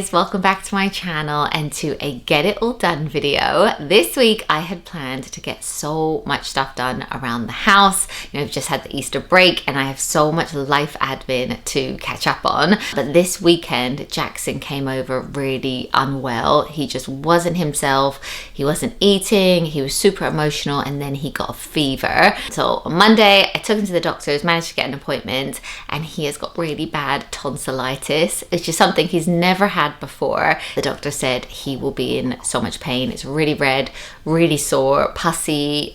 guys, welcome back to my channel and to a Get It All Done video. This week I had planned to get so much stuff done around the house. I've just had the Easter break and I have so much life admin to catch up on. But this weekend Jackson came over really unwell. He just wasn't himself. He wasn't eating. He was super emotional and then he got a fever. So on Monday I took him to the doctors, managed to get an appointment, and he has got really bad tonsillitis. It's just something he's never had before. The doctor said he will be in so much pain. It's really red, really sore, pussy,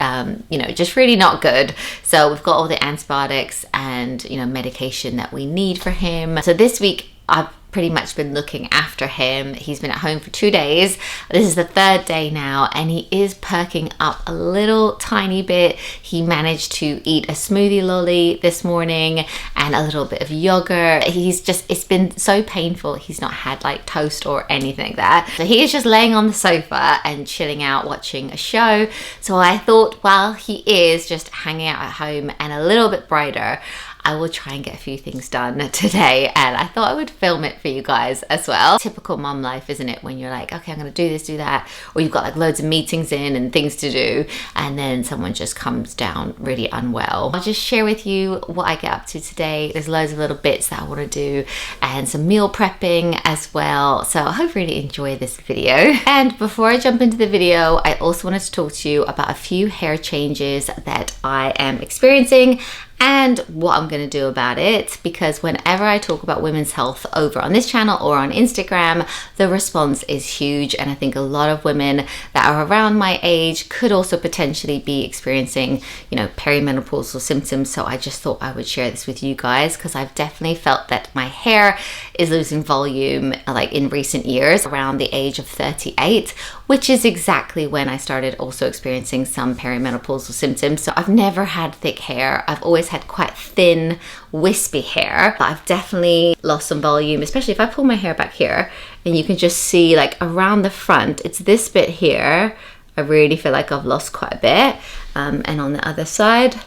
just really not good. So we've got all the antibiotics and medication that we need for him. So this week I've pretty much been looking after him. He's been at home for 2 days. This is the third day now and he is perking up a little tiny bit. He managed to eat a smoothie lolly this morning and a little bit of yogurt. It's been so painful. He's not had like toast or anything like that. So he is just laying on the sofa and chilling out watching a show. So I thought while he is just hanging out at home and a little bit brighter, I will try and get a few things done today, and I thought I would film it for you guys as well. Typical mum life, isn't it? When you're like, okay, I'm gonna do this, do that, or you've got like loads of meetings in and things to do, and then someone just comes down really unwell. I'll just share with you what I get up to today. There's loads of little bits that I wanna do and some meal prepping as well. So I hope you really enjoy this video. And before I jump into the video, I also wanted to talk to you about a few hair changes that I am experiencing and what I'm going to do about it, because whenever I talk about women's health over on this channel or on Instagram, the response is huge, and I think a lot of women that are around my age could also potentially be experiencing perimenopausal symptoms. So I just thought I would share this with you guys, because I've definitely felt that my hair is losing volume like in recent years around the age of 38, which is exactly when I started also experiencing some perimenopausal symptoms. So I've never had thick hair. I've always had quite thin, wispy hair, but I've definitely lost some volume, especially if I pull my hair back here and you can just see like around the front, it's this bit here. I really feel like I've lost quite a bit, and on the other side,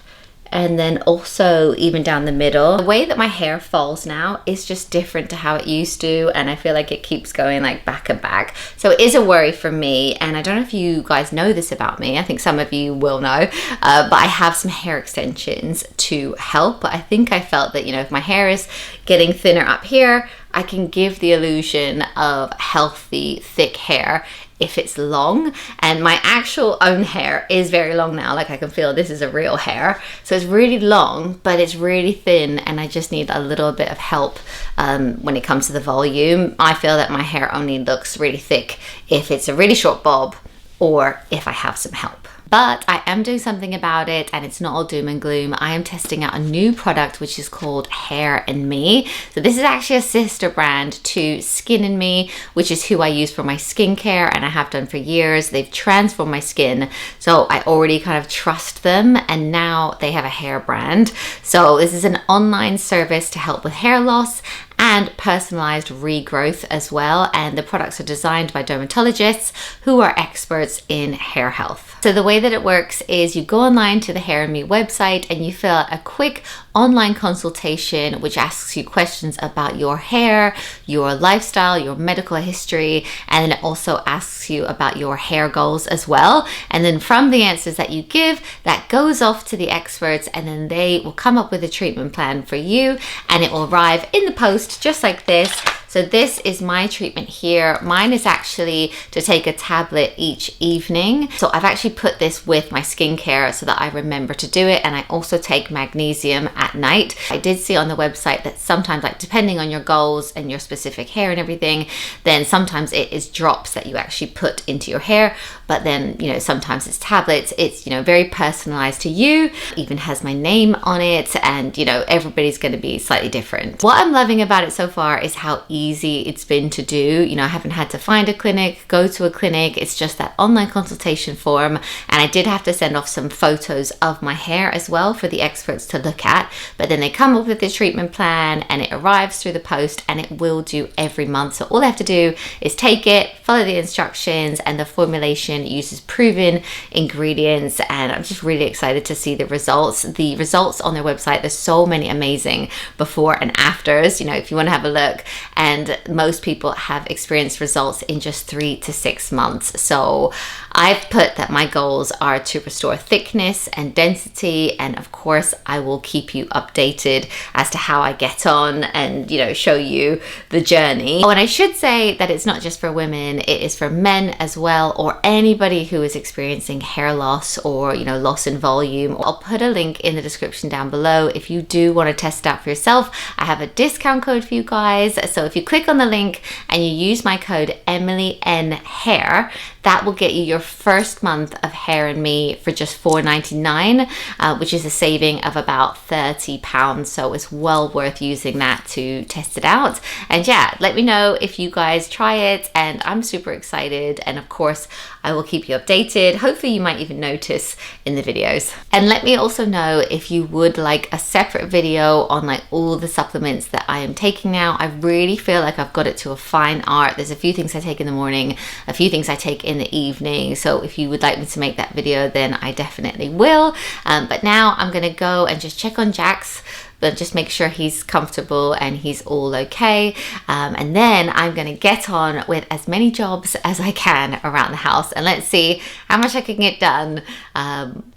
and then also even down the middle. The way that my hair falls now is just different to how it used to, and I feel like it keeps going like back and back. So it is a worry for me, and I don't know if you guys know this about me. I think some of you will know, but I have some hair extensions to help. I think I felt that, if my hair is getting thinner up here, I can give the illusion of healthy, thick hair if it's long, and my actual own hair is very long now. Like I can feel this is a real hair, so it's really long but it's really thin, and I just need a little bit of help when it comes to the volume. I feel that my hair only looks really thick if it's a really short bob or if I have some help. But I am doing something about it, and it's not all doom and gloom. I am testing out a new product which is called Hair and Me. So this is actually a sister brand to Skin and Me, which is who I use for my skincare and I have done for years. They've transformed my skin, so I already kind of trust them, and now they have a hair brand. So this is an online service to help with hair loss and personalized regrowth as well, and the products are designed by dermatologists who are experts in hair health. So the way that it works is you go online to the Hair and Me website and you fill out a quick online consultation which asks you questions about your hair, your lifestyle, your medical history, and then it also asks you about your hair goals as well. And then from the answers that you give, that goes off to the experts, and then they will come up with a treatment plan for you, and it will arrive in the post just like this. So this is my treatment here. Mine is actually to take a tablet each evening. So I've actually put this with my skincare so that I remember to do it, and I also take magnesium at night. I did see on the website that sometimes, like depending on your goals and your specific hair and everything, then sometimes it is drops that you actually put into your hair, but then sometimes it's tablets. It's very personalized to you, even has my name on it, and everybody's going to be slightly different. What I'm loving about it so far is how easy it's been to do. I haven't had to find a clinic, go to a clinic. It's just that online consultation form, and I did have to send off some photos of my hair as well for the experts to look at, but then they come up with the treatment plan and it arrives through the post, and it will do every month. So all I have to do is take it, follow the instructions, and the formulation nutrition, it uses proven ingredients, and I'm just really excited to see the results. The results on their website, there's so many amazing before and afters, you know, if you want to have a look, and most people have experienced results in just 3 to 6 months. So I've put that my goals are to restore thickness and density, and of course I will keep you updated as to how I get on and, you know, show you the journey. Oh, and I should say that it's not just for women, it is for men as well, or anybody who is experiencing hair loss or, you know, loss in volume. I'll put a link in the description down below if you do want to test it out for yourself. I have a discount code for you guys, so if you click on the link and you use my code EmilyNHair, that will get you your first month of Hair and Me for just $4.99, which is a saving of about £30. So it's well worth using that to test it out. And yeah, let me know if you guys try it, and I'm super excited. And of course, I will keep you updated. Hopefully you might even notice in the videos. And let me also know if you would like a separate video on like all the supplements that I am taking now. I really feel like I've got it to a fine art. There's a few things I take in the morning, a few things I take in the evening. So if you would like me to make that video, then I definitely will. But now I'm gonna go and just check on Jax, but just make sure he's comfortable and he's all okay. And then I'm gonna get on with as many jobs as I can around the house, and let's see how much I can get done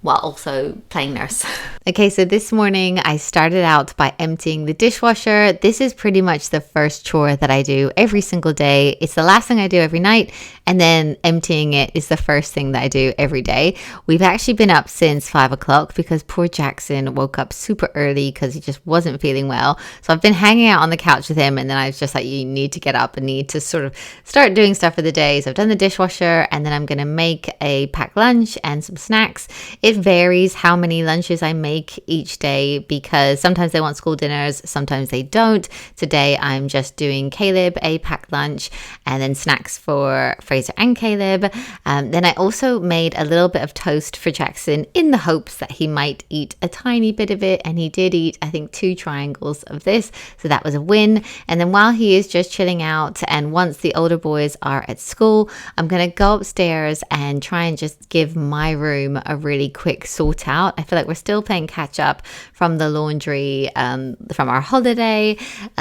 while also playing nurse. Okay, so this morning I started out by emptying the dishwasher. This is pretty much the first chore that I do every single day. It's the last thing I do every night, and then emptying it is the first thing that I do every day. We've actually been up since 5 o'clock because poor Jackson woke up super early because he just wasn't feeling well. So I've been hanging out on the couch with him, and then I was just like, you need to get up and need to sort of start doing stuff for the day. So I've done the dishwasher, and then I'm going to make a packed lunch and some snacks. It varies how many lunches I make each day because sometimes they want school dinners, sometimes they don't. Today I'm just doing Caleb a packed lunch and then snacks for Fraser and Caleb. Then I also made a little bit of toast for Jackson in the hopes that he might eat a tiny bit of it, and he did eat, I think, 2 triangles of this, so that was a win. And then while he is just chilling out, and once the older boys are at school, I'm gonna go upstairs and try and just give my room a really quick sort out. I feel like we're still playing catch up from the laundry from our holiday.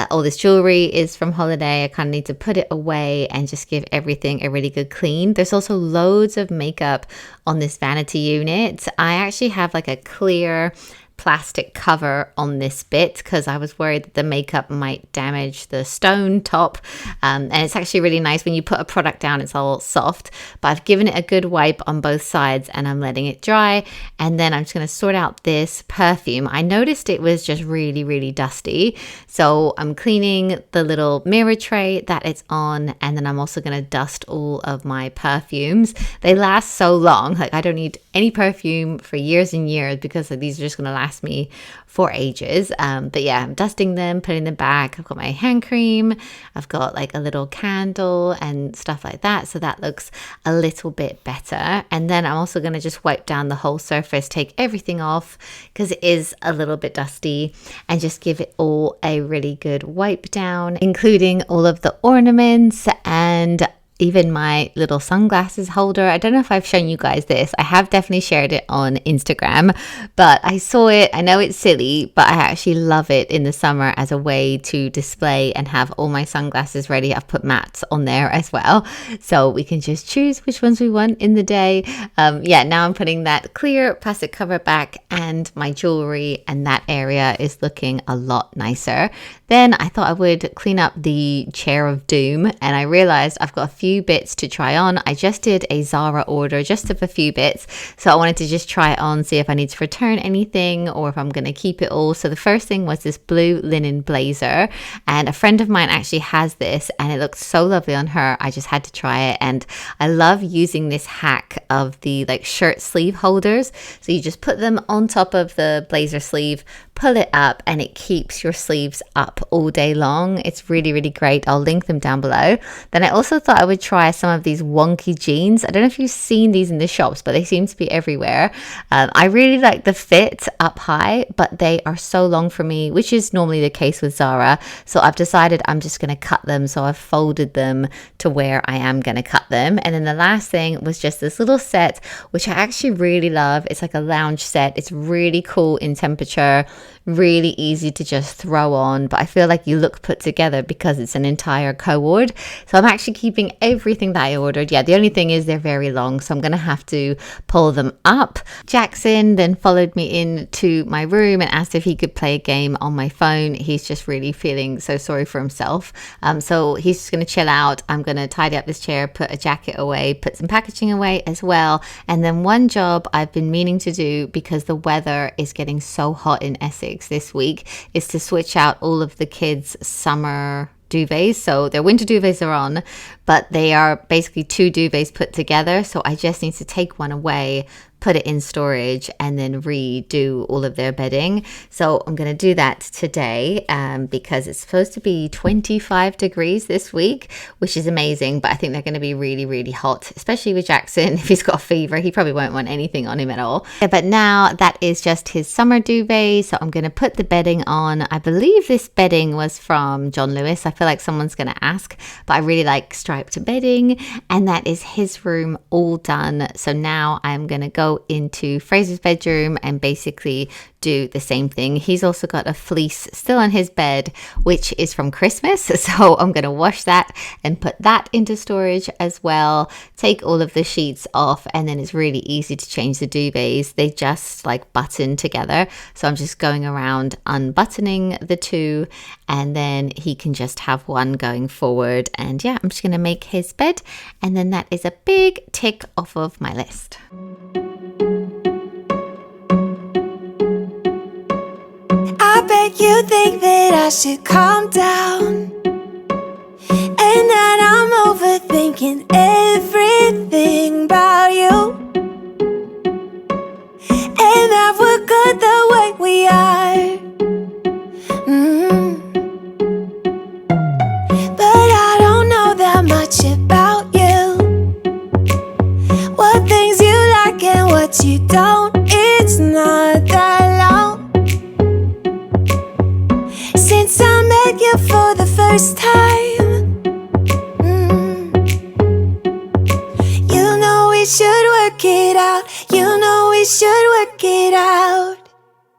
All this jewelry is from holiday. I kind of need to put it away and just give everything a really good clean. There's also loads of makeup on this vanity unit. I actually have like a clear plastic cover on this bit because I was worried that the makeup might damage the stone top, and it's actually really nice when you put a product down, it's all soft. But I've given it a good wipe on both sides and I'm letting it dry, and then I'm just going to sort out this perfume. I noticed it was just really dusty, so I'm cleaning the little mirror tray that it's on, and then I'm also going to dust all of my perfumes. They last so long, like I don't need any perfume for years and years because these are just going to last me for ages. But yeah, I'm dusting them, putting them back. I've got my hand cream, I've got like a little candle and stuff like that, so that looks a little bit better. And then I'm also going to just wipe down the whole surface, take everything off because it is a little bit dusty, and just give it all a really good wipe down, including all of the ornaments and even my little sunglasses holder. I don't know if I've shown you guys this. I have definitely shared it on Instagram, but I saw it. I know it's silly, but I actually love it in the summer as a way to display and have all my sunglasses ready. I've put mats on there as well, so we can just choose which ones we want in the day. Yeah, now I'm putting that clear plastic cover back, and my jewelry and that area is looking a lot nicer. Then I thought I would clean up the chair of doom, and I realized I've got a few bits to try on. I just did a Zara order just of a few bits, so I wanted to just try it on, see if I need to return anything or if I'm going to keep it all. So the first thing was this blue linen blazer, and a friend of mine actually has this and it looks so lovely on her. I just had to try it, and I love using this hack of the like shirt sleeve holders. So you just put them on top of the blazer sleeve, pull it up and it keeps your sleeves up all day long. It's really, really great. I'll link them down below. Then I also thought I would try some of these wonky jeans. I don't know if you've seen these in the shops, but they seem to be everywhere. I really like the fit up high, but they are so long for me, which is normally the case with Zara. So I've decided I'm just going to cut them. So I've folded them to where I am going to cut them. And then the last thing was just this little set, which I actually really love. It's like a lounge set. It's really cool in temperature, really easy to just throw on, but I feel like you look put together because it's an entire cord. So I'm actually keeping everything that I ordered. Yeah, the only thing is they're very long, so I'm gonna have to pull them up. Jackson then followed me into my room and asked if he could play a game on my phone. He's just really feeling so sorry for himself, so he's just gonna chill out. I'm gonna tidy up this chair, put a jacket away, put some packaging away as well. And then one job I've been meaning to do, because the weather is getting so hot in Essex this week, is to switch out all of the kids' summer duvets. So their winter duvets are on, but they are basically two duvets put together. So I just need to take one away, put it in storage, and then redo all of their bedding. So I'm going to do that today because it's supposed to be 25 degrees this week, which is amazing. But I think they're going to be really, really hot, especially with Jackson. If he's got a fever, he probably won't want anything on him at all. Yeah, but now that is just his summer duvet. So I'm going to put the bedding on. I believe this bedding was from John Lewis. I feel like someone's going to ask, but I really like striped bedding. And that is his room all done. So now I'm going to go into Fraser's bedroom and basically do the same thing. He's also got a fleece still on his bed, which is from Christmas. So I'm going to wash that and put that into storage as well. Take all of the sheets off, and then it's really easy to change the duvets. They just like button together. So I'm just going around unbuttoning the two, and then he can just have one going forward. And yeah, I'm just going to make his bed, and then that is a big tick off of my list. I bet you think that I should calm down, and that I'm overthinking everything about you, and that we're good the way we are. But I don't know that much about you, what things you like and what you don't. It's not that long since I met you for the first time. You know we should work it out. You know we should work it out.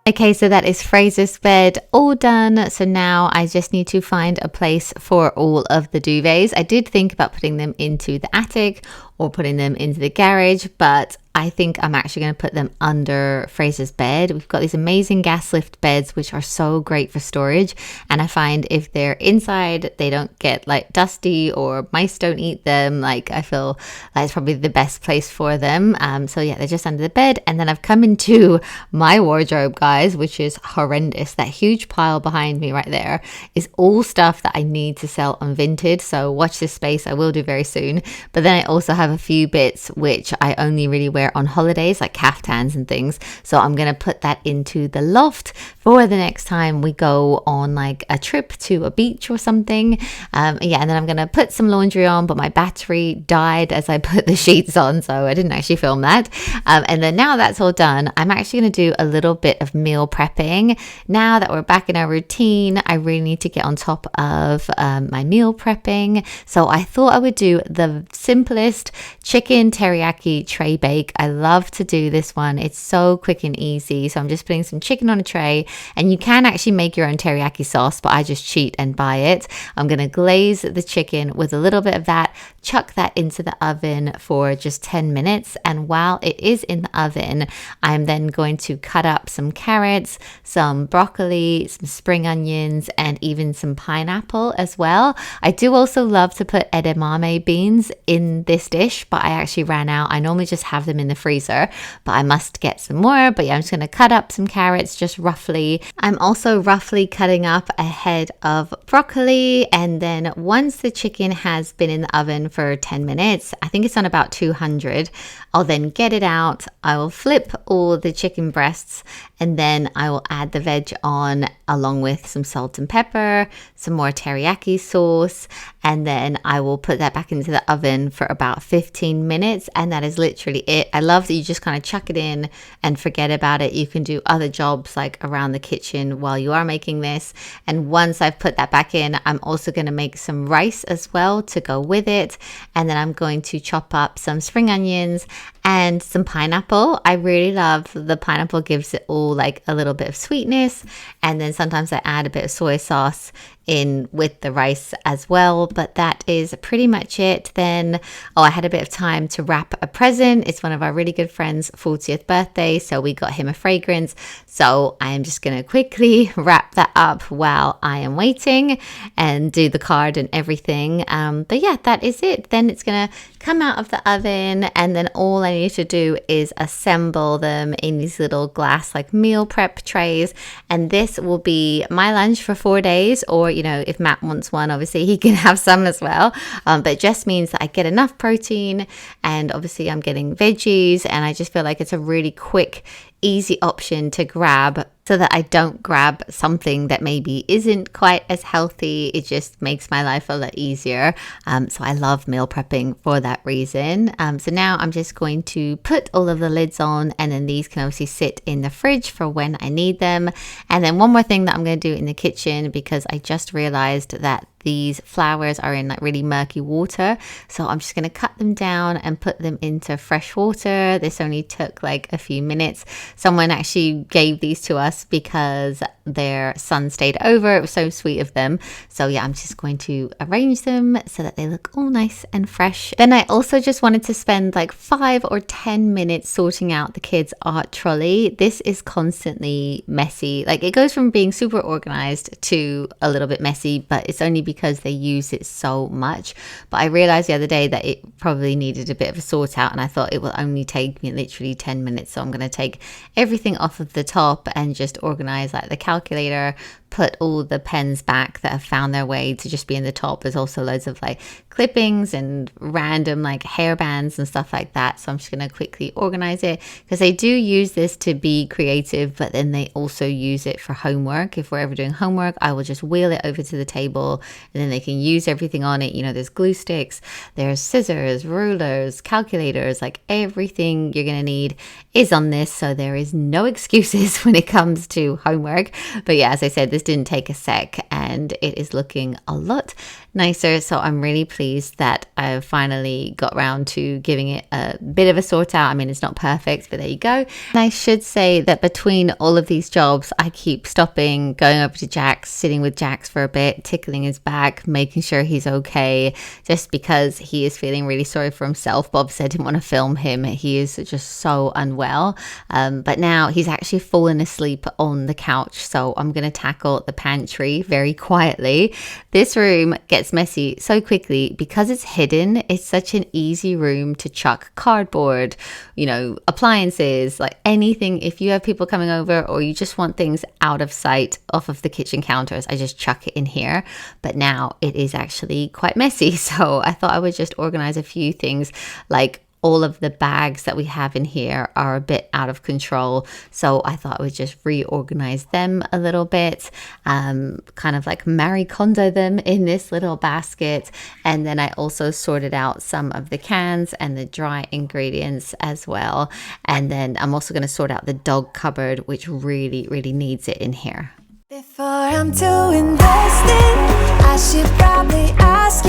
Okay, so that is Fraser's bed all done. So now I just need to find a place for all of the duvets. I did think about putting them into the attic or putting them into the garage, but I think I'm actually going to put them under Fraser's bed. We've got these amazing gas lift beds, which are so great for storage. And I find if they're inside, they don't get like dusty or mice don't eat them. Like I feel like it's probably the best place for them. So yeah, they're just under the bed. And then I've come into my wardrobe, guys, which is horrendous. That huge pile behind me right there is all stuff that I need to sell on Vinted. So watch this space. I will do very soon. But then I also have a few bits which I only really wear on holidays, like caftans and things. So I'm going to put that into the loft for the next time we go on like a trip to a beach or something. And then I'm going to put some laundry on, but my battery died as I put the sheets on, so I didn't actually film that. And then now that's all done, I'm actually going to do a little bit of meal prepping. Now that we're back in our routine, I really need to get on top of my meal prepping. So I thought I would do the simplest chicken teriyaki tray bake. I love to do this one. It's so quick and easy. So I'm just putting some chicken on a tray, and you can actually make your own teriyaki sauce, but I just cheat and buy it. I'm going to glaze the chicken with a little bit of that, chuck that into the oven for just 10 minutes. And while it is in the oven, I'm then going to cut up some carrots, some broccoli, some spring onions, and even some pineapple as well. I do also love to put edamame beans in this dish, but I actually ran out. I normally just have them in the freezer, but I must get some more. But yeah, I'm just going to cut up some carrots just roughly. I'm also roughly cutting up a head of broccoli, and then once the chicken has been in the oven for 10 minutes, I think it's on about 200, I'll then get it out. I will flip all the chicken breasts, and then I will add the veg on along with some salt and pepper, some more teriyaki sauce, and then I will put that back into the oven for about 15 minutes, and that is literally it. I love that you just kind of chuck it in and forget about it. You can do other jobs like around the kitchen while you are making this. And once I've put that back in, I'm also going to make some rice as well to go with it, and then I'm going to chop up some spring onions and some pineapple. I really love the pineapple, gives it all like a little bit of sweetness, and then sometimes I add a bit of soy sauce in with the rice as well. But that is pretty much it. Then I had a bit of time to wrap a present. It's one of our really good friends' 40th birthday, so we got him a fragrance. So I am just going to quickly wrap that up while I am waiting and do the card and everything. But yeah, that is it. Then it's going to come out of the oven, and then all I need to do is assemble them in these little glass like meal prep trays, and this will be my lunch for 4 days. Or if Matt wants one, obviously he can have some as well, but it just means that I get enough protein, and obviously I'm getting veggies, and I just feel like it's a really quick, easy option to grab, so that I don't grab something that maybe isn't quite as healthy. It just makes my life a lot easier. So I love meal prepping for that reason. So now I'm just going to put all of the lids on, and then these can obviously sit in the fridge for when I need them. And then one more thing that I'm going to do in the kitchen, because I just realized that these flowers are in like really murky water, so I'm just going to cut them down and put them into fresh water. This only took like a few minutes. Someone actually gave these to us because their son stayed over. It was so sweet of them. So yeah, I'm just going to arrange them so that they look all nice and fresh. Then I also just wanted to spend like 5 or 10 minutes sorting out the kids' art trolley. This is constantly messy. Like, it goes from being super organized to a little bit messy, but it's only because they use it so much. But I realized the other day that it probably needed a bit of a sort out, and I thought it will only take me literally 10 minutes. So I'm going to take everything off of the top and just organize like the calculator, put all the pens back that have found their way to just be in the top. There's also loads of like clippings and random like hair bands and stuff like that. So I'm just going to quickly organize it, because they do use this to be creative, but then they also use it for homework. If we're ever doing homework, I will just wheel it over to the table, and then they can use everything on it. There's glue sticks, there's scissors, rulers, calculators, like everything you're going to need is on this. So there is no excuses when it comes to homework. But yeah, as I said, this didn't take a sec, and it is looking a lot nicer. So I'm really pleased that I've finally got around to giving it a bit of a sort out. I mean, it's not perfect, but there you go. And I should say that between all of these jobs, I keep stopping, going over to Jax, sitting with Jax for a bit, tickling his back, making sure he's okay, just because he is feeling really sorry for himself. Bob said didn't want to film him. He is just so unwell. But now he's actually fallen asleep on the couch. So I'm going to tackle the pantry very quietly. This room gets messy so quickly because it's hidden. It's such an easy room to chuck cardboard, appliances, like anything. If you have people coming over or you just want things out of sight off of the kitchen counters, I just chuck it in here. But now it is actually quite messy. So I thought I would just organize a few things, like all of the bags that we have in here are a bit out of control. So I thought I would just reorganize them a little bit, kind of like Marie Kondo them in this little basket. And then I also sorted out some of the cans and the dry ingredients as well. And then I'm also going to sort out the dog cupboard, which really, really needs it in here. Before I'm too invested, I should probably ask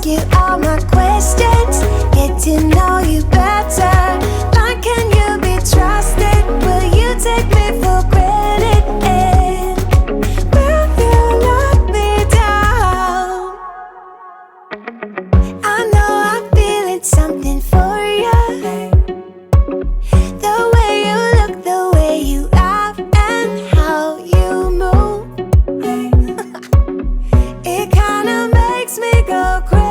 you all my questions, get to know you better. Like, can you be trusted? Will you take me for granted? Will you let me down? I know I'm feeling something for you. The way you look, the way you laugh, and how you move. It kinda makes me go crazy.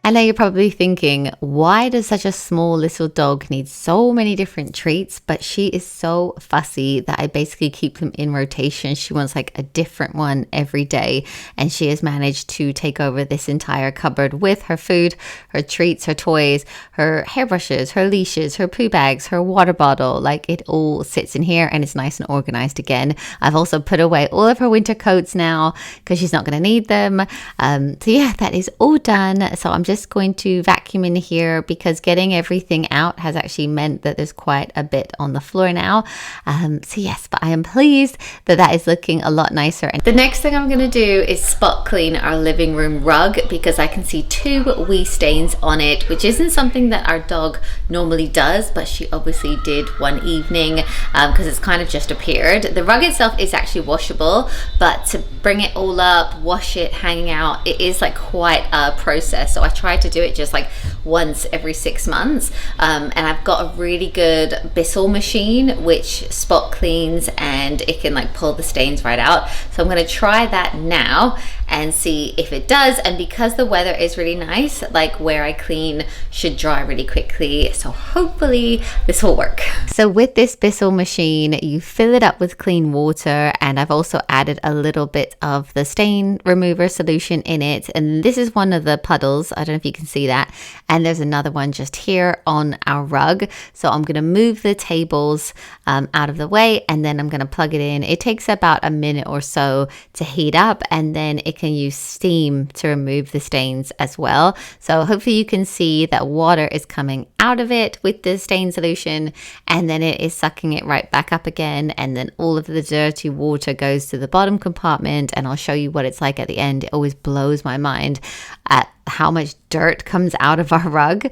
I know you're probably thinking, why does such a small little dog need so many different treats? But she is so fussy that I basically keep them in rotation. She wants like a different one every day. And she has managed to take over this entire cupboard with her food, her treats, her toys, her hairbrushes, her leashes, her poo bags, her water bottle. Like it all sits in here and it's nice and organized again. I've also put away all of her winter coats now because she's not going to need them. So yeah, that is all done. So I'm just going to vacuum in here because getting everything out has actually meant that there's quite a bit on the floor now. So yes, but I am pleased that that is looking a lot nicer. And the next thing I'm going to do is spot clean our living room rug because I can see 2 wee stains on it, which isn't something that our dog normally does, but she obviously did one evening because it's kind of just appeared. The rug itself is actually washable, but to bring it all up, wash it, hanging out, it is like quite a process. So I try to do it just like once every 6 months, and I've got a really good Bissell machine which spot cleans and it can like pull the stains right out. So I'm going to try that now and see if it does. And because the weather is really nice, like where I clean should dry really quickly, so hopefully this will work. So with this Bissell machine, you fill it up with clean water, and I've also added a little bit of the stain remover solution in it, and this is one of the puddles. I don't know if you can see that, and there's another one just here on our rug. So I'm going to move the tables out of the way, and then I'm going to plug it in. It takes about a minute or so to heat up, and then it can use steam to remove the stains as well. So hopefully you can see that water is coming out of it with the stain solution, and then it is sucking it right back up again, and then all of the dirty water goes to the bottom compartment, and I'll show you what it's like at the end. It always blows my mind at how much dirt comes out of our rug,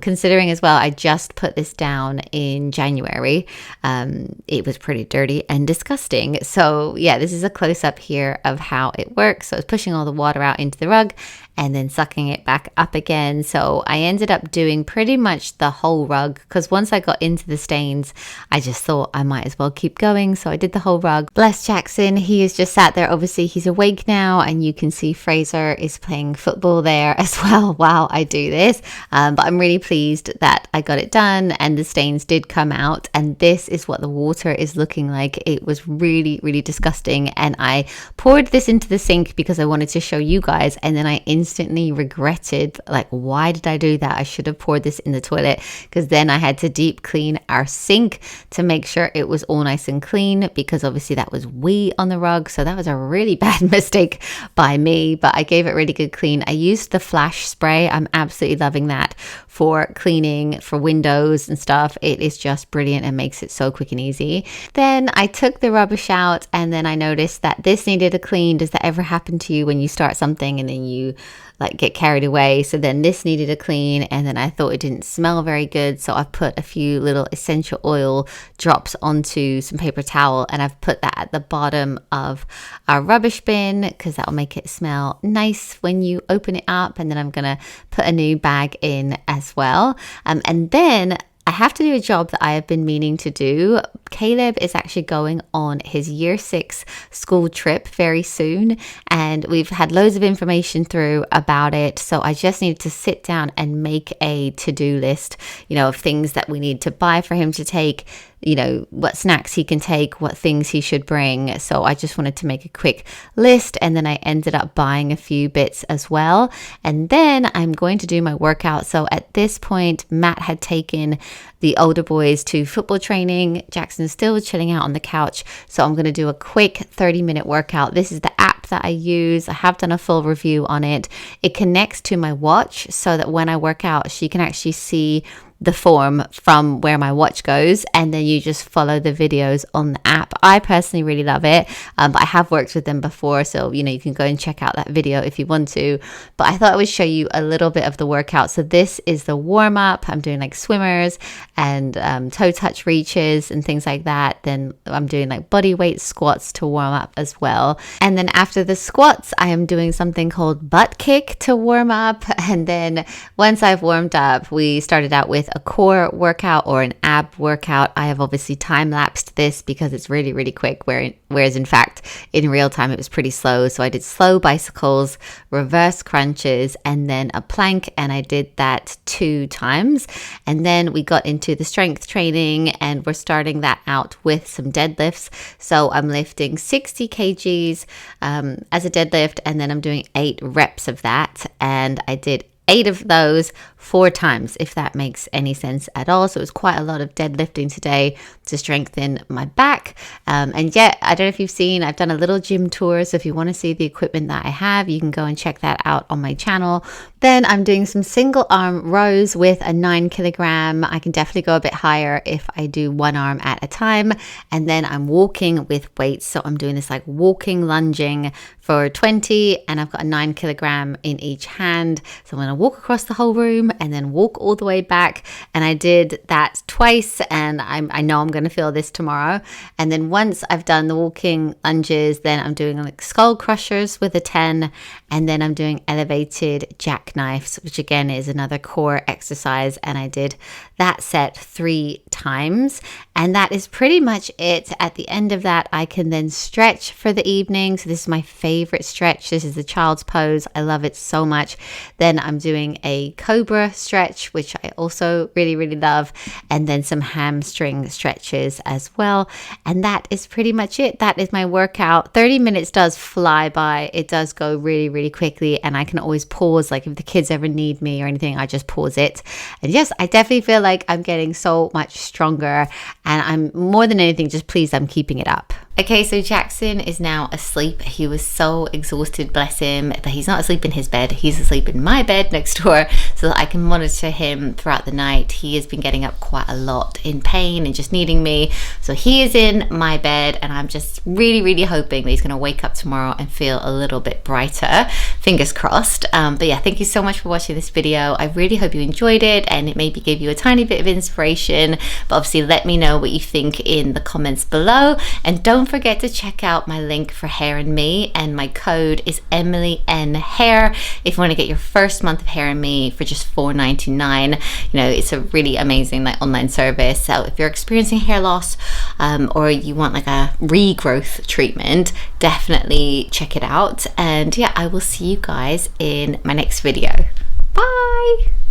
considering as well I just put this down in January. It was pretty dirty and disgusting. So yeah, this is a close-up here of how it works. So it's pushing all the water out into the rug and then sucking it back up again. So I ended up doing pretty much the whole rug because once I got into the stains, I just thought I might as well keep going. So I did the whole rug. Bless Jackson, he is just sat there. Obviously he's awake now, and you can see Fraser is playing football there as well while I do this. But I'm really pleased that I got it done and the stains did come out, and this is what the water is looking like. It was really, really disgusting, and I poured this into the sink because I wanted to show you guys, and then I instantly regretted, like, why did I do that? I should have poured this in the toilet, because then I had to deep clean our sink to make sure it was all nice and clean, because obviously that was wee on the rug. So that was a really bad mistake by me, but I gave it really good clean. I used the flash spray. I'm absolutely loving that for cleaning for windows and stuff. It is just brilliant and makes it so quick and easy. Then I took the rubbish out, and then I noticed that this needed a clean. Does that ever happen to you when you start something and then you like get carried away? So then this needed a clean, and then I thought it didn't smell very good, so I put a few little essential oil drops onto some paper towel, and I've put that at the bottom of our rubbish bin because that will make it smell nice when you open it up. And then I'm gonna put a new bag in as well, and then I have to do a job that I have been meaning to do. Caleb is actually going on his year 6 school trip very soon, and we've had loads of information through about it. So I just needed to sit down and make a to-do list, of things that we need to buy for him to take, what snacks he can take, what things he should bring. So I just wanted to make a quick list, and then I ended up buying a few bits as well. And then I'm going to do my workout. So at this point, Matt had taken the older boys to football training. Jackson is still chilling out on the couch. So I'm going to do a quick 30-minute workout. This is the app that I use. I have done a full review on it. It connects to my watch so that when I work out, she can actually see the form from where my watch goes, and then you just follow the videos on the app. I personally really love it, but I have worked with them before, so you can go and check out that video if you want to. But I thought I would show you a little bit of the workout. So this is the warm-up. I'm doing like swimmers and toe touch reaches and things like that. Then I'm doing like body weight squats to warm up as well, and then after after the squats, I am doing something called butt kick to warm up. And then once I've warmed up, we started out with a core workout or an ab workout. I have obviously time-lapsed this because it's really, really quick, whereas in fact, in real time, it was pretty slow. So I did slow bicycles, reverse crunches, and then a plank. And I did that 2 times. And then we got into the strength training, and we're starting that out with some deadlifts. So I'm lifting 60 kgs as a deadlift, and then I'm doing 8 reps of that. And I did 8 of those 4 times, if that makes any sense at all. So it was quite a lot of deadlifting today to strengthen my back. And yet, I don't know if you've seen, I've done a little gym tour. So if you want to see the equipment that I have, you can go and check that out on my channel. Then I'm doing some single arm rows with a 9 kilogram. I can definitely go a bit higher if I do one arm at a time. And then I'm walking with weights. So I'm doing this like walking lunging for 20, and I've got a 9 kilogram in each hand. So I'm going to walk across the whole room and then walk all the way back. And I did that twice, and I know I'm going to feel this tomorrow. And then once I've done the walking lunges, then I'm doing like skull crushers with a 10, and then I'm doing elevated jackknives, which again is another core exercise. And I did that set 3 times. And that is pretty much it. At the end of that, I can then stretch for the evening. So this is my favorite stretch. This is the child's pose. I love it so much. Then I'm doing a cobra stretch, which I also really, really love. And then some hamstring stretches as well. And that is pretty much it. That is my workout. 30 minutes does fly by. It does go really, really quickly. And I can always pause. Like if the kids ever need me or anything, I just pause it. And yes, I definitely feel like I'm getting so much stronger. And I'm more than anything just pleased I'm keeping it up. Okay, so Jackson is now asleep. He was so exhausted, bless him, that he's not asleep in his bed. He's asleep in my bed next door so that I can monitor him throughout the night. He has been getting up quite a lot in pain and just needing me. So he is in my bed, and I'm just really, really hoping that he's going to wake up tomorrow and feel a little bit brighter. Fingers crossed. But yeah, thank you so much for watching this video. I really hope you enjoyed it, and it maybe gave you a tiny bit of inspiration. But obviously, let me know what you think in the comments below. And don't forget to check out my link for Hair and Me, and my code is EmilyNHair if you want to get your first month of Hair and Me for just $4.99. You know, it's a really amazing like online service. So if you're experiencing hair loss or you want like a regrowth treatment, definitely check it out. And yeah, I will see you guys in my next video. Bye.